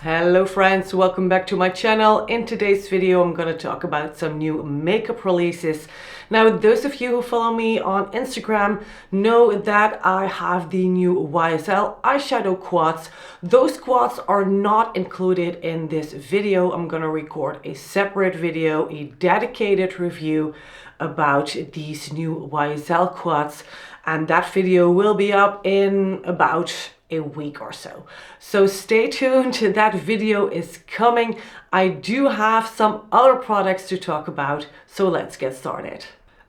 Hello friends, welcome back to my channel. In today's video I'm going to talk about some new makeup releases. Now those of you who follow me on Instagram know that I have the new YSL eyeshadow quads. Those quads are not included in this video. I'm going to record a separate video, a dedicated review about these new YSL quads, and that video will be up in about a week or so. So stay tuned, that video is coming. I do have some other products to talk about, so let's get started.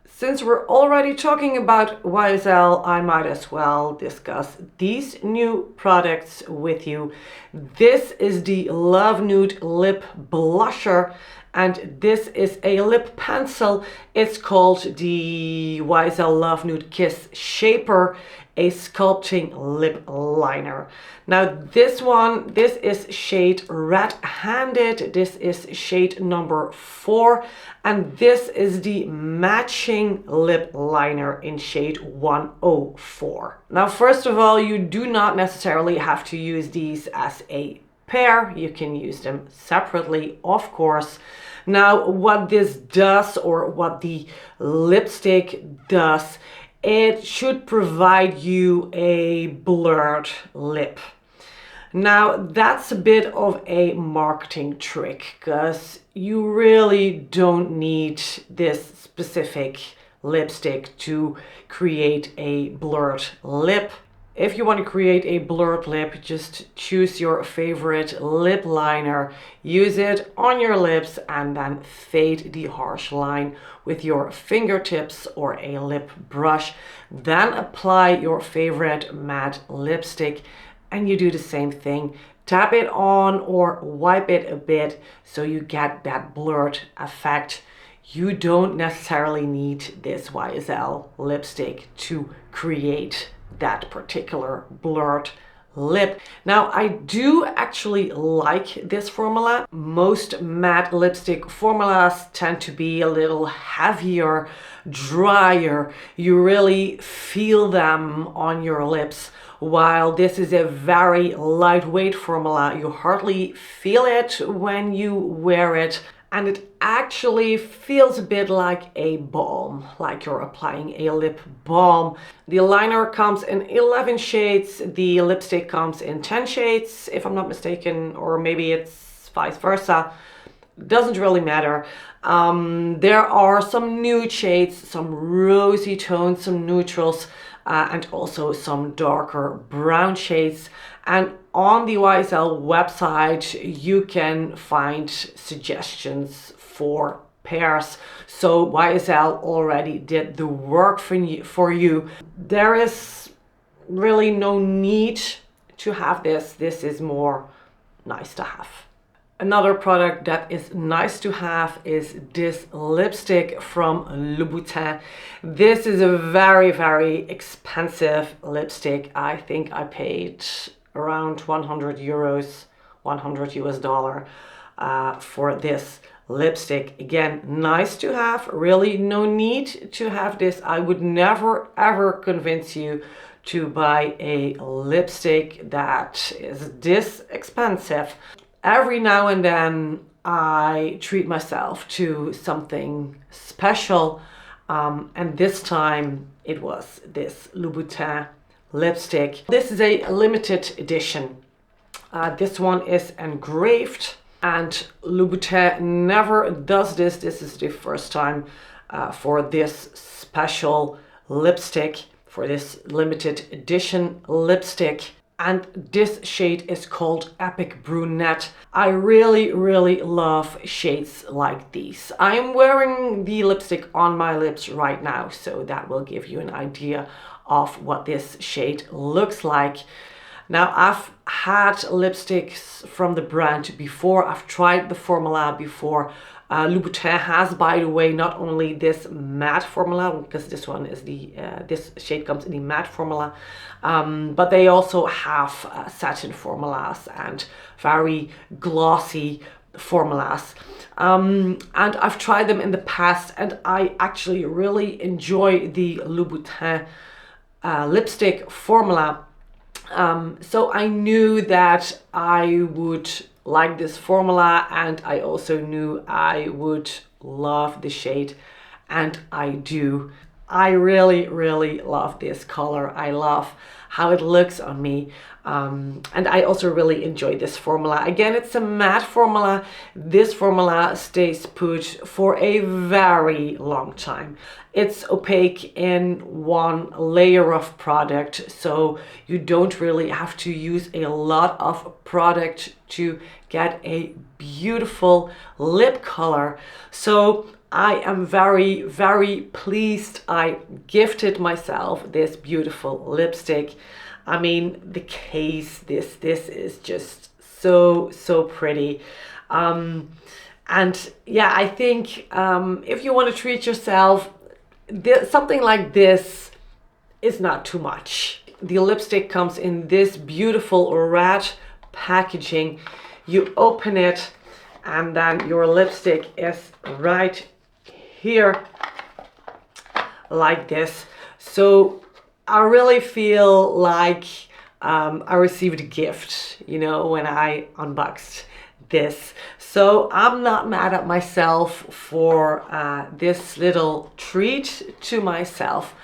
Since we're already talking about YSL, I might as well discuss these new products with you. This is the Lovenude lip blusher, and this is a lip pencil. It's called the YSL Lovenude Kiss Shaper, a sculpting lip liner. Now this is shade Red Handed. This is shade number 4, and this is the matching lip liner in shade 104. Now first of all, you do not necessarily have to use these as a pair. You can use them separately, of course. Now what this does, or what the lipstick does, it should provide you a blurred lip. Now that's a bit of a marketing trick, because you really don't need this specific lipstick to create a blurred lip. If you want to create a blurred lip, just choose your favorite lip liner, use it on your lips, and then fade the harsh line with your fingertips or a lip brush. Then apply your favorite matte lipstick, and you do the same thing. Tap it on or wipe it a bit so you get that blurred effect. You don't necessarily need this YSL lipstick to create that particular blurred lip. Now I do actually like this formula. Most matte lipstick formulas tend to be a little heavier, drier. You really feel them on your lips, while this is a very lightweight formula. You hardly feel it when you wear it, and it actually feels a bit like a balm, like you're applying a lip balm. The liner comes in 11 shades, the lipstick comes in 10 shades, if I'm not mistaken, or maybe it's vice versa. Doesn't really matter. There are some nude shades, some rosy tones, some neutrals, and also some darker brown shades. And on the YSL website, you can find suggestions for pairs. So YSL already did the work for you. There is really no need to have this. This is more nice to have. Another product that is nice to have is this lipstick from Louboutin. This is a very, very expensive lipstick. I think I paid around 100 euros, 100 US dollar for this lipstick. Again, nice to have, really no need to have this. I would never ever convince you to buy a lipstick that is this expensive. Every now and then I treat myself to something special, and this time it was this Louboutin lipstick. This is a limited edition. This one is engraved, and Louboutin never does this. This is the first time for this special lipstick, for this limited edition lipstick. And this shade is called Epic Brunette. I really, really love shades like these. I'm wearing the lipstick on my lips right now, so that will give you an idea of what this shade looks like. Now, I've had lipsticks from the brand before. I've tried the formula before. Louboutin has, by the way, not only this matte formula, because this one is the this shade comes in the matte formula, but they also have satin formulas and very glossy formulas. And I've tried them in the past, and I actually really enjoy the Louboutin lipstick formula. So I knew that I would like this formula, and I also knew I would love the shade, and I do. I really, really love this color. I love how it looks on me. And I also really enjoy this formula. Again, it's a matte formula. This formula stays put for a very long time. It's opaque in one layer of product, so you don't really have to use a lot of product to get a beautiful lip color. So I am very, very pleased I gifted myself this beautiful lipstick. I mean, the case, this is just so pretty. And yeah, I think if you want to treat yourself, something like this is not too much. The lipstick comes in this beautiful red packaging. You open it, and then your lipstick is right here like this. So I really feel like I received a gift, you know, when I unboxed this. So I'm not mad at myself for this little treat to myself.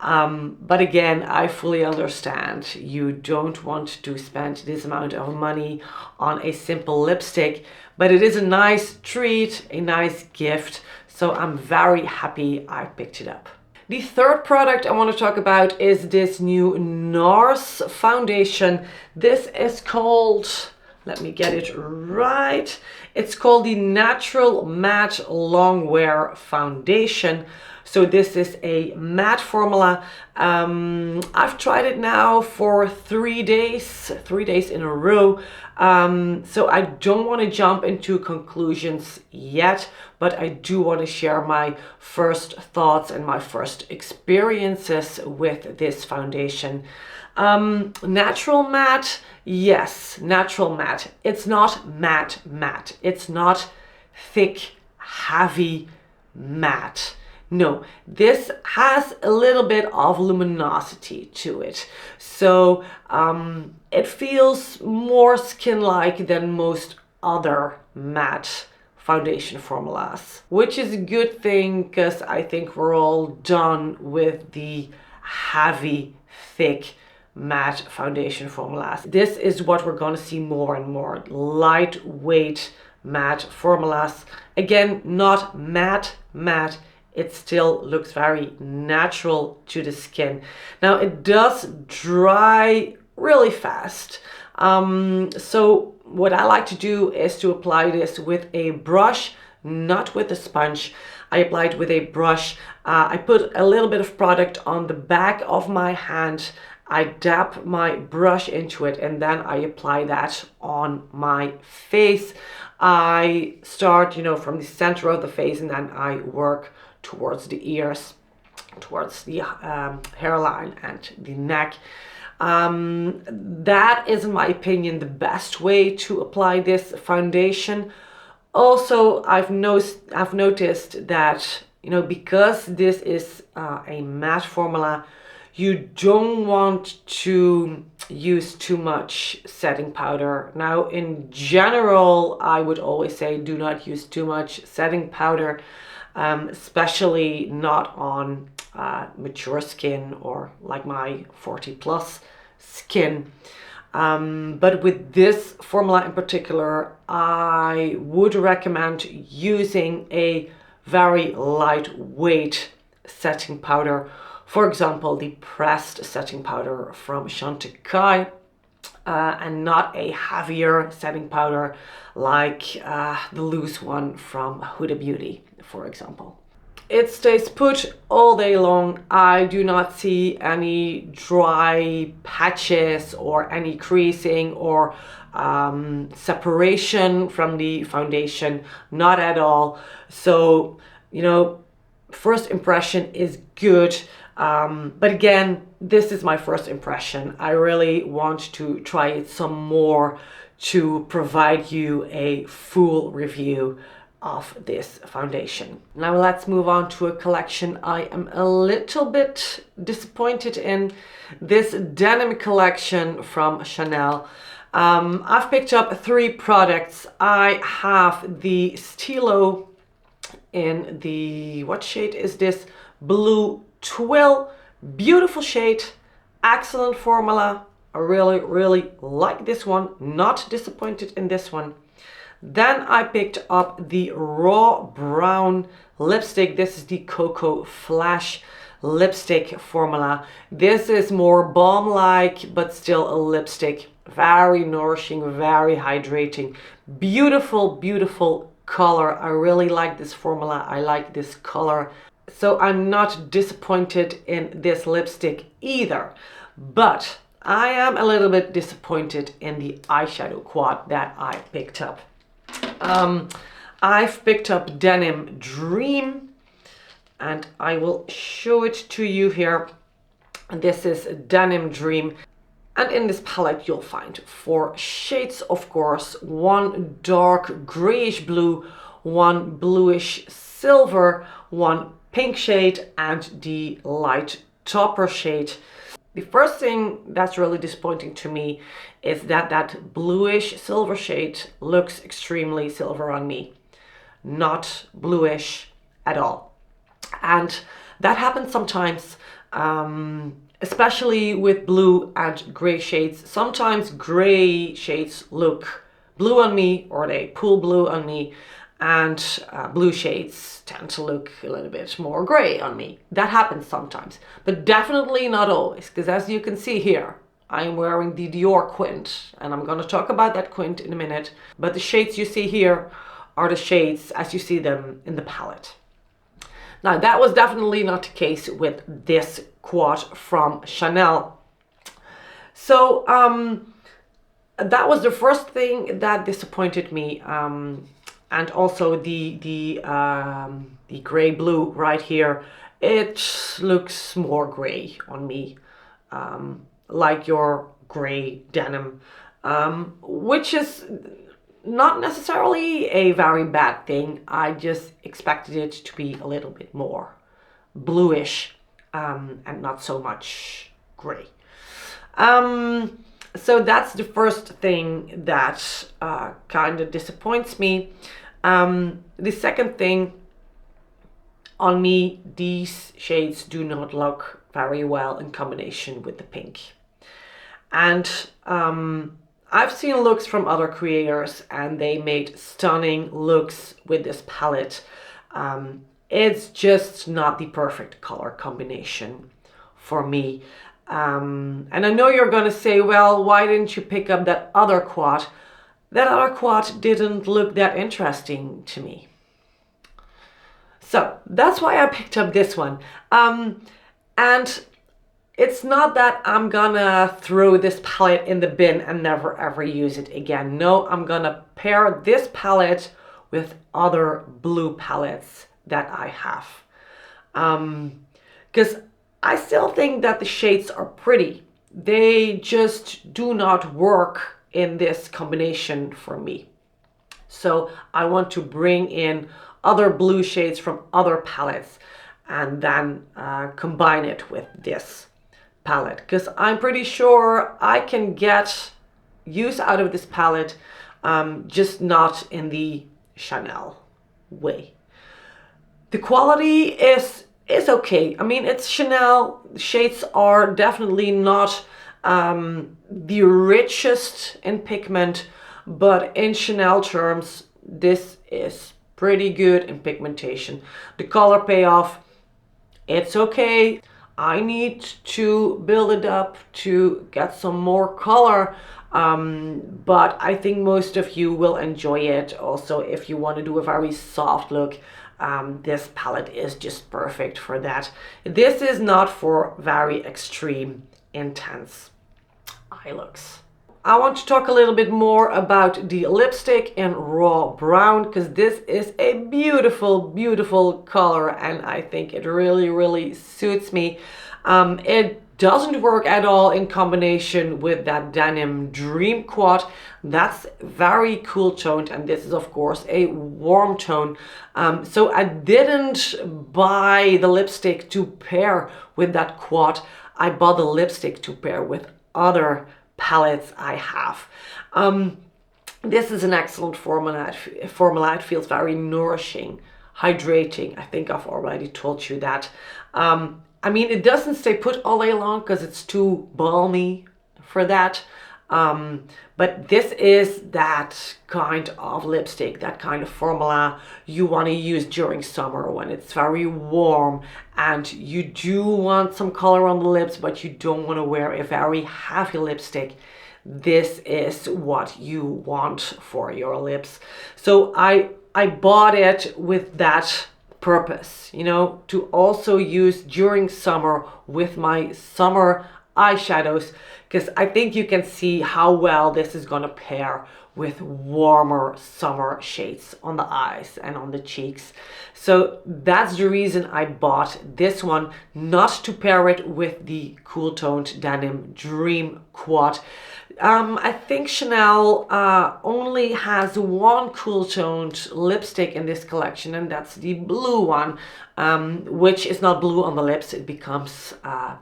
But again, I fully understand you don't want to spend this amount of money on a simple lipstick, but it is a nice treat, a nice gift. So I'm very happy I picked it up. The third product I want to talk about is this new Nars foundation. This is called, let me get it right. It's called the Natural Matte Longwear Foundation. So this is a matte formula. I've tried it now for 3 days in a row. So I don't want to jump into conclusions yet, but I do want to share my first thoughts and my first experiences with this foundation. Natural matte, yes, natural matte. It's not matte. It's not thick, heavy matte. No, this has a little bit of luminosity to it. So it feels more skin-like than most other matte foundation formulas, which is a good thing because I think we're all done with the heavy, thick matte foundation formulas. This is what we're going to see more and more. Lightweight matte formulas. Again, not matte. It still looks very natural to the skin. Now it does dry really fast. So what I like to do is to apply this with a brush, not with a sponge. I apply it with a brush. I put a little bit of product on the back of my hand. I dab my brush into it, and then I apply that on my face. I start, you know, from the center of the face, and then I work towards the ears, towards the hairline and the neck. That is, in my opinion, the best way to apply this foundation. Also, I've noticed that, you know, because this is a matte formula, you don't want to use too much setting powder. Now, in general, I would always say do not use too much setting powder. Especially not on mature skin or like my 40+ skin. But with this formula in particular, I would recommend using a very lightweight setting powder. For example, the pressed setting powder from Chantecaille, and not a heavier setting powder like the loose one from Huda Beauty, for example. It stays put all day long. I do not see any dry patches or any creasing or separation from the foundation, not at all. So, you know, first impression is good. But again, this is my first impression. I really want to try it some more to provide you a full review of this foundation. Now let's move on to a collection I am a little bit disappointed in. This denim collection from Chanel. I've picked up 3 products. I have the Stilo in the, what shade is this? Blue Tulle. Beautiful shade, excellent formula. I really like this one. Not disappointed in this one. Then I picked up the Raw Brown lipstick. This is the Cocoa Flash lipstick formula. This is more balm-like, but still a lipstick. Very nourishing, very hydrating. Beautiful, beautiful color. I really like this formula. I like this color. So I'm not disappointed in this lipstick either. But I am a little bit disappointed in the eyeshadow quad that I picked up. I've picked up Denim Dream, and I will show it to you here. This is Denim Dream, and in this palette you'll find 4 shades, of course. 1 dark grayish blue, 1 bluish silver, 1 pink shade, and the light topper shade. The first thing that's really disappointing to me is that that bluish silver shade looks extremely silver on me. Not bluish at all. And that happens sometimes, especially with blue and gray shades. Sometimes gray shades look blue on me, or they pull blue on me, and blue shades tend to look a little bit more gray on me. That happens sometimes, but definitely not always, because as you can see here, I'm wearing the Dior Quint, and I'm going to talk about that Quint in a minute. But the shades you see here are the shades as you see them in the palette. Now, that was definitely not the case with this quad from Chanel. So that was the first thing that disappointed me. And also the gray blue right here, it looks more gray on me, like your gray denim, which is not necessarily a very bad thing. I just expected it to be a little bit more bluish and not so much gray. So that's the first thing that kind of disappoints me. The second thing, on me, these shades do not look very well in combination with the pink. And I've seen looks from other creators and they made stunning looks with this palette. It's just not the perfect color combination for me. And I know you're going to say, well, why didn't you pick up that other quad? That other quad didn't look that interesting to me. So that's why I picked up this one. And it's not that I'm gonna throw this palette in the bin and never ever use it again. No, I'm gonna pair this palette with other blue palettes that I have. Because I still think that the shades are pretty. They just do not work in this combination for me. So I want to bring in other blue shades from other palettes and then combine it with this palette, because I'm pretty sure I can get use out of this palette, just not in the Chanel way. The quality is okay. I mean, it's Chanel. Shades are definitely not the richest in pigment, but in Chanel terms, this is pretty good in pigmentation. The color payoff, it's okay. I need to build it up to get some more color, but I think most of you will enjoy it. Also, if you want to do a very soft look, this palette is just perfect for that. This is not for very extreme, intense eye looks. I want to talk a little bit more about the lipstick in Raw Brown, because this is a beautiful, beautiful color and I think it really, really suits me. It doesn't work at all in combination with that Denim Dream Quad. That's very cool toned, and this is of course a warm tone. So I didn't buy the lipstick to pair with that quad. I bought the lipstick to pair with other palettes I have. This is an excellent formula. It feels very nourishing, hydrating. I think I've already told you that. I mean, it doesn't stay put all day long because it's too balmy for that. But this is that kind of lipstick, that kind of formula you want to use during summer when it's very warm and you do want some color on the lips, but you don't want to wear a very heavy lipstick. This is what you want for your lips. So I bought it with that purpose, you know, to also use during summer with my summer eyeshadows, because I think you can see how well this is gonna pair with warmer summer shades on the eyes and on the cheeks. So that's the reason I bought this one, not to pair it with the cool toned denim Dream Quad. I think Chanel only has one cool toned lipstick in this collection, and that's the blue one, which is not blue on the lips. It becomes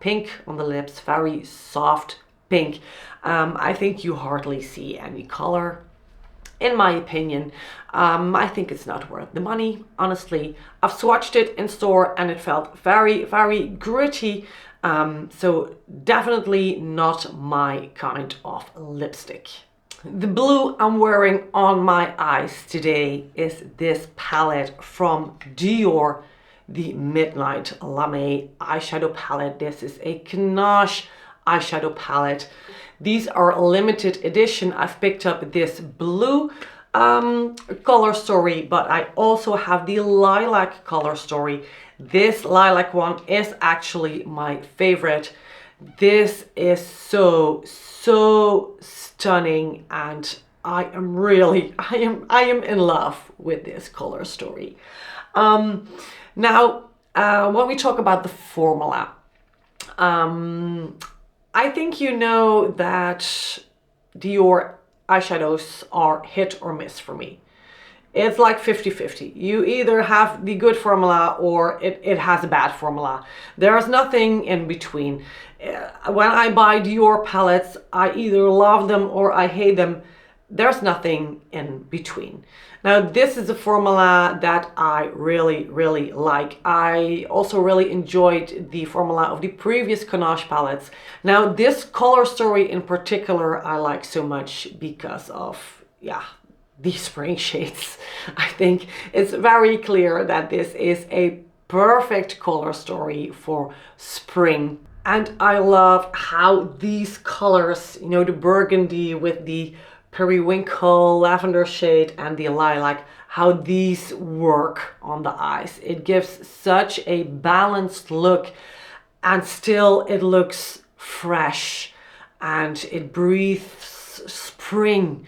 pink on the lips, very soft pink. I think you hardly see any color, in my opinion. I think it's not worth the money, honestly. I've swatched it in store and it felt very, very gritty. So definitely not my kind of lipstick. The blue I'm wearing on my eyes today is this palette from Dior, the Midnight Lamé eyeshadow palette. This is a cannage eyeshadow palette. These are limited edition. I've picked up this blue color story, but I also have the lilac color story. This lilac one is actually my favorite. This is so stunning, and I am in love with this color story. Now, when we talk about the formula, I think you know that Dior eyeshadows are hit or miss for me. It's like 50-50. You either have the good formula or it has a bad formula. There's nothing in between. When I buy Dior palettes, I either love them or I hate them. There's nothing in between. Now, this is a formula that I really like. I also really enjoyed the formula of the previous cannage palettes. Now, this color story in particular I like so much because of, yeah, these spring shades. I think it's very clear that this is a perfect color story for spring. And I love how these colors, you know, the burgundy with the periwinkle lavender shade and the lilac, how these work on the eyes. It gives such a balanced look, and still it looks fresh and it breathes spring.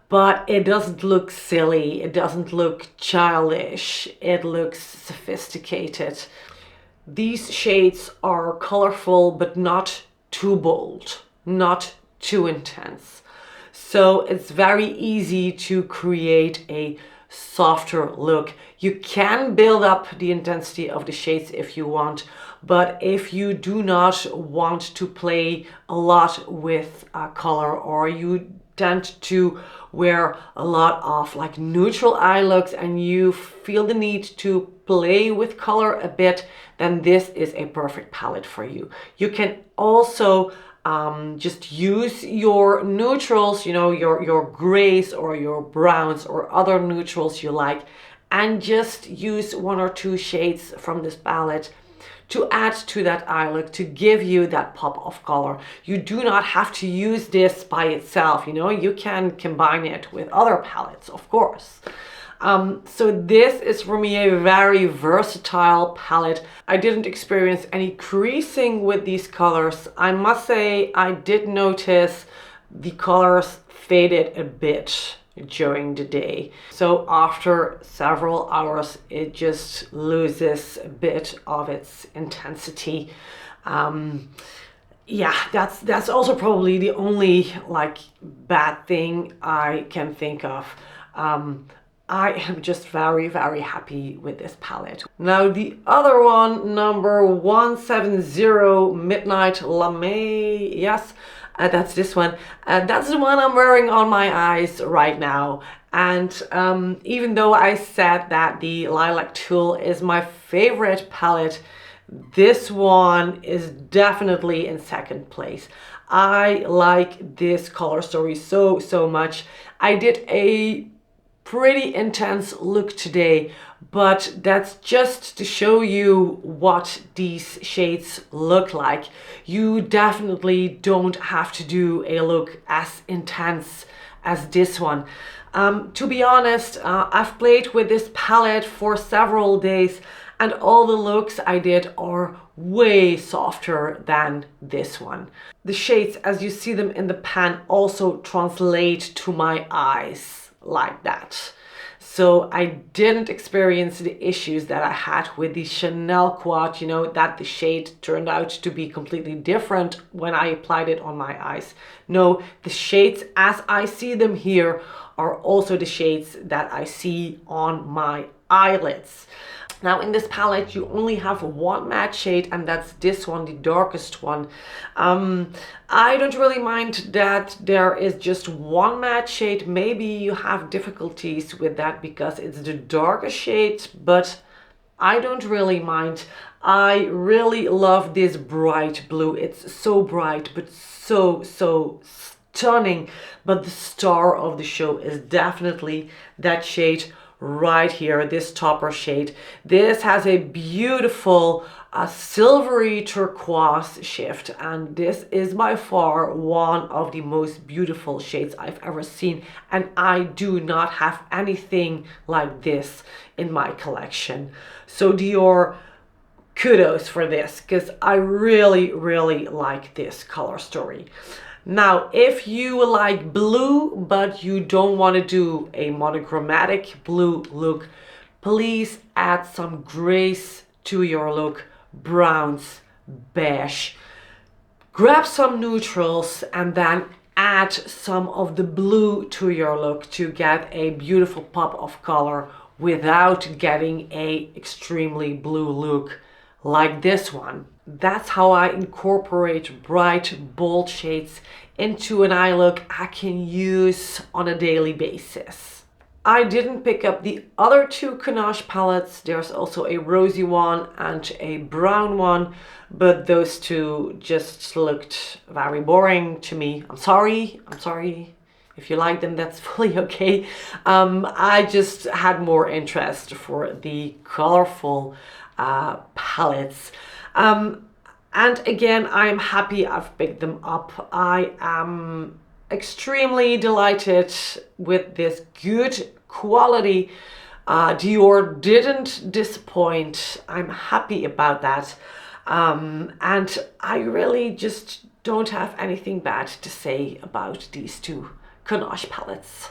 But it doesn't look silly, it doesn't look childish, it looks sophisticated. These shades are colorful, but not too bold, not too intense. So it's very easy to create a softer look. You can build up the intensity of the shades if you want, but if you do not want to play a lot with color, or you tend to wear a lot of like neutral eye looks and you feel the need to play with color a bit, then this is a perfect palette for you. You can also just use your neutrals, you know, your grays or your browns or other neutrals you like, and just use one or two shades from this palette to add to that eye look, to give you that pop of color. You do not have to use this by itself, you know, you can combine it with other palettes, of course. So this is for me a very versatile palette. I didn't experience any creasing with these colors. I must say I did notice the colors faded a bit during the day. So after several hours, it just loses a bit of its intensity. Yeah, that's also probably the only like bad thing I can think of. I am just very happy with this palette. Now the other one, number 170 Midnight Lamé, yes. That's this one. That's the one I'm wearing on my eyes right now. And even though I said that the Lilac Tulle is my favorite palette, this one is definitely in second place. I like this color story so much. I did a pretty intense look today, but that's just to show you what these shades look like. You definitely don't have to do a look as intense as this one. To be honest, I've played with this palette for several days and all the looks I did are way softer than this one. The shades, as you see them in the pan, also translate to my eyes like that. So I didn't experience the issues that I had with the Chanel Quad, you know, that the shade turned out to be completely different when I applied it on my eyes. No, the shades as I see them here are also the shades that I see on my eyelids. Now in this palette you only have one matte shade, and that's this one, the darkest one. I don't really mind that there is just one matte shade. Maybe you have difficulties with that because it's the darkest shade, but I don't really mind. I really love this bright blue. It's so bright but so stunning. But the star of the show is definitely that shade right here, this topper shade. This has a beautiful silvery turquoise shift, and this is by far one of the most beautiful shades I've ever seen, and I do not have anything like this in my collection. So Dior, kudos for this, because I really like this color story. Now, if you like blue, but you don't want to do a monochromatic blue look, please add some grays to your look. Browns, beige. Grab some neutrals and then add some of the blue to your look to get a beautiful pop of color without getting a extremely blue look like this one. That's how I incorporate bright, bold shades into an eye look I can use on a daily basis. I didn't pick up the other two cannage palettes. There's also a rosy one and a brown one, but those two just looked very boring to me. I'm sorry. If you like them, that's fully okay. I just had more interest for the colorful palettes. And again, I'm happy I've picked them up. I am extremely delighted with this good quality. Dior didn't disappoint. I'm happy about that. And I really just don't have anything bad to say about these two cannage palettes.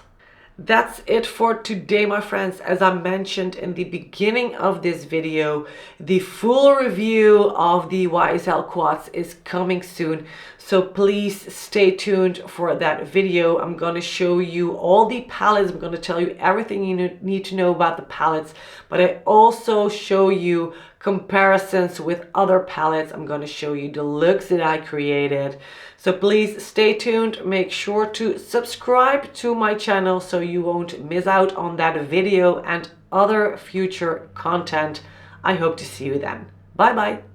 That's it for today, my friends. As I mentioned in the beginning of this video, the full review of the YSL quads is coming soon, so please stay tuned for that video. I'm going to show you all the palettes. I'm going to tell you everything you need to know about the palettes, but I also show you comparisons with other palettes. I'm going to show you the looks that I created. So please stay tuned. Make sure to subscribe to my channel so you won't miss out on that video and other future content. I hope to see you then. Bye bye.